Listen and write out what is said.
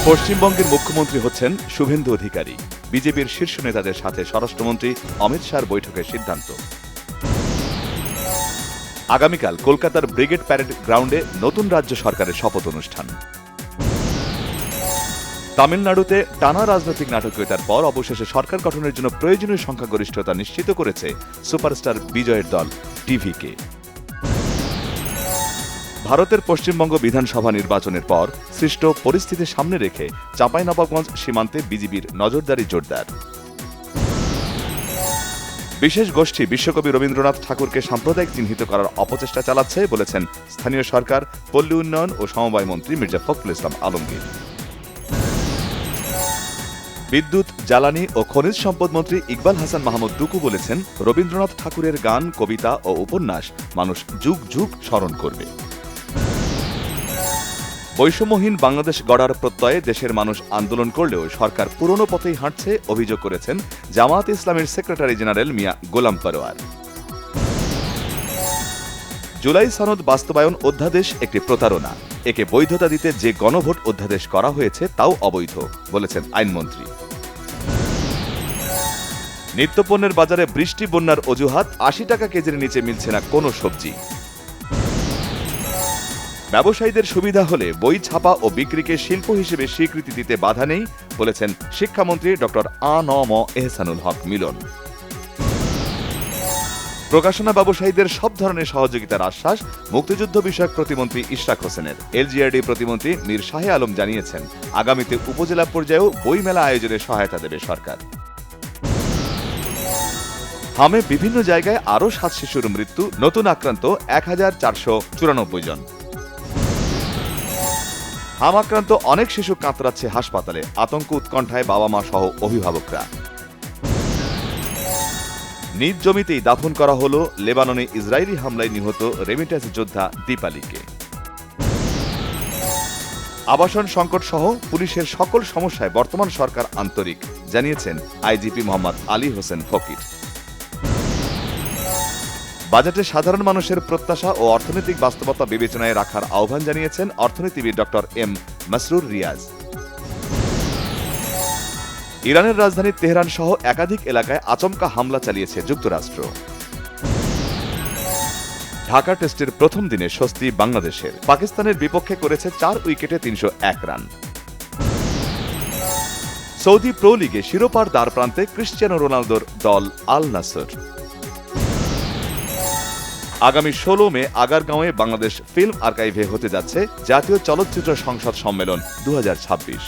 পশ্চিমবঙ্গের মুখ্যমন্ত্রী হচ্ছেন শুভেন্দু অধিকারী। বিজেপির শীর্ষ নেতাদের সাথে স্বরাষ্ট্রমন্ত্রী অমিত শাহর বৈঠকের সিদ্ধান্ত। আগামীকাল কলকাতার ব্রিগেড প্যারেড গ্রাউন্ডে নতুন রাজ্য সরকারের শপথ অনুষ্ঠান। তামিলনাড়ুতে টানা রাজনৈতিক নাটকীয়তার পর অবশেষে সরকার গঠনের জন্য প্রয়োজনীয় সংখ্যাগরিষ্ঠতা নিশ্চিত করেছে সুপারস্টার বিজয়ের দল টিভিকে। ভারতের পশ্চিমবঙ্গ বিধানসভা নির্বাচনের পর সৃষ্ট পরিস্থিতি সামনে রেখে চাঁপাইনবাবগঞ্জ সীমান্তে বিজিবির নজরদারি জোরদার। বিশেষ গোষ্ঠী বিশ্বকবি রবীন্দ্রনাথ ঠাকুরকে সাম্প্রদায়িক চিহ্নিত করার অপচেষ্টা চালাচ্ছে বলেছেন স্থানীয় সরকার, পল্লী উন্নয়ন ও সমবায় মন্ত্রী মির্জা ফখরুল ইসলাম আলমগীর। বিদ্যুৎ, জ্বালানি ও খনিজ সম্পদ মন্ত্রী ইকবাল হাসান মাহমুদ টুকু বলেছেন, রবীন্দ্রনাথ ঠাকুরের গান, কবিতা ও উপন্যাস মানুষ যুগ যুগ স্মরণ করবে। বৈষম্যহীন বাংলাদেশ গড়ার প্রত্যয়ে দেশের মানুষ আন্দোলন করলেও সরকার পুরনো পথেই হাঁটছে অভিযোগ করেছেন জামায়াতে ইসলামের সেক্রেটারি জেনারেল মিয়া গোলাম পরোয়ার। জুলাই সনদ বাস্তবায়ন অধ্যাদেশ একটি প্রতারণা, একে বৈধতা দিতে যে গণভোট অধ্যাদেশ করা হয়েছে তাও অবৈধ বলেছেন আইনমন্ত্রী। নিত্যপণ্যের বাজারে বৃষ্টি বন্যার অজুহাত ৮০ টাকা কেজির নিচে মিলছে না কোনো সবজি। ব্যবসায়ীদের সুবিধা হলে বই ছাপা ও বিক্রিকে শিল্প হিসেবে স্বীকৃতি দিতে বাধা নেই বলেছেন শিক্ষামন্ত্রী ডক্টর আ.ন.ম এহসানুল হক মিলন। প্রকাশনা ব্যবসায়ীদের সব ধরনের সহযোগিতার আশ্বাস মুক্তিযুদ্ধ বিষয়ক প্রতিমন্ত্রী ইশরাক হোসেনের। এলজিআরডি প্রতিমন্ত্রী মীর শাহে আলম জানিয়েছেন, আগামীতে উপজেলা পর্যায়েও বইমেলা আয়োজনে সহায়তা দেবে সরকার। হামে বিভিন্ন জায়গায় আরও ৭ শিশুর মৃত্যু, নতুন আক্রান্ত ১,৪৯৪ জন। হাম আক্রান্ত অনেক শিশু কাতরাচ্ছে হাসপাতালে, আতঙ্ক উৎকণ্ঠায় বাবা মা সহ অভিভাবকরা। নিজ জমিতেই দাফন করা হল লেবাননে ইসরায়েলি হামলায় নিহত রেমিট্যান্স যোদ্ধা দীপালিকে। আবাসন সংকট সহ পুলিশের সকল সমস্যায় বর্তমান সরকার আন্তরিক জানিয়েছেন আইজিপি মোহাম্মদ আলী হোসেন ফকির। বাজেটে সাধারণ মানুষের প্রত্যাশা ও অর্থনৈতিক বাস্তবতা বিবেচনায় রাখার আহ্বান জানিয়েছেন অর্থনীতিবিদ ডক্টর এম মাসরুর রিয়াজ। ইরানের রাজধানী তেহরান সহ একাধিক এলাকায় আচমকা হামলা চালিয়েছে যুক্তরাষ্ট্র। ঢাকা টেস্টের প্রথম দিনে স্বস্তি বাংলাদেশের, পাকিস্তানের বিপক্ষে করেছে ৪ উইকেটে ৩০১ রান। সৌদি প্রো লিগে শিরোপার দ্বারপ্রান্তে ক্রিশ্চিয়ানো রোনালদোর দল আল নাসর। আগামী ১৬ মে আগারগাঁওয়ে বাংলাদেশ ফিল্ম আর্কাইভে হতে যাচ্ছে জাতীয় চলচ্চিত্র সংসদ সম্মেলন ২০২৬।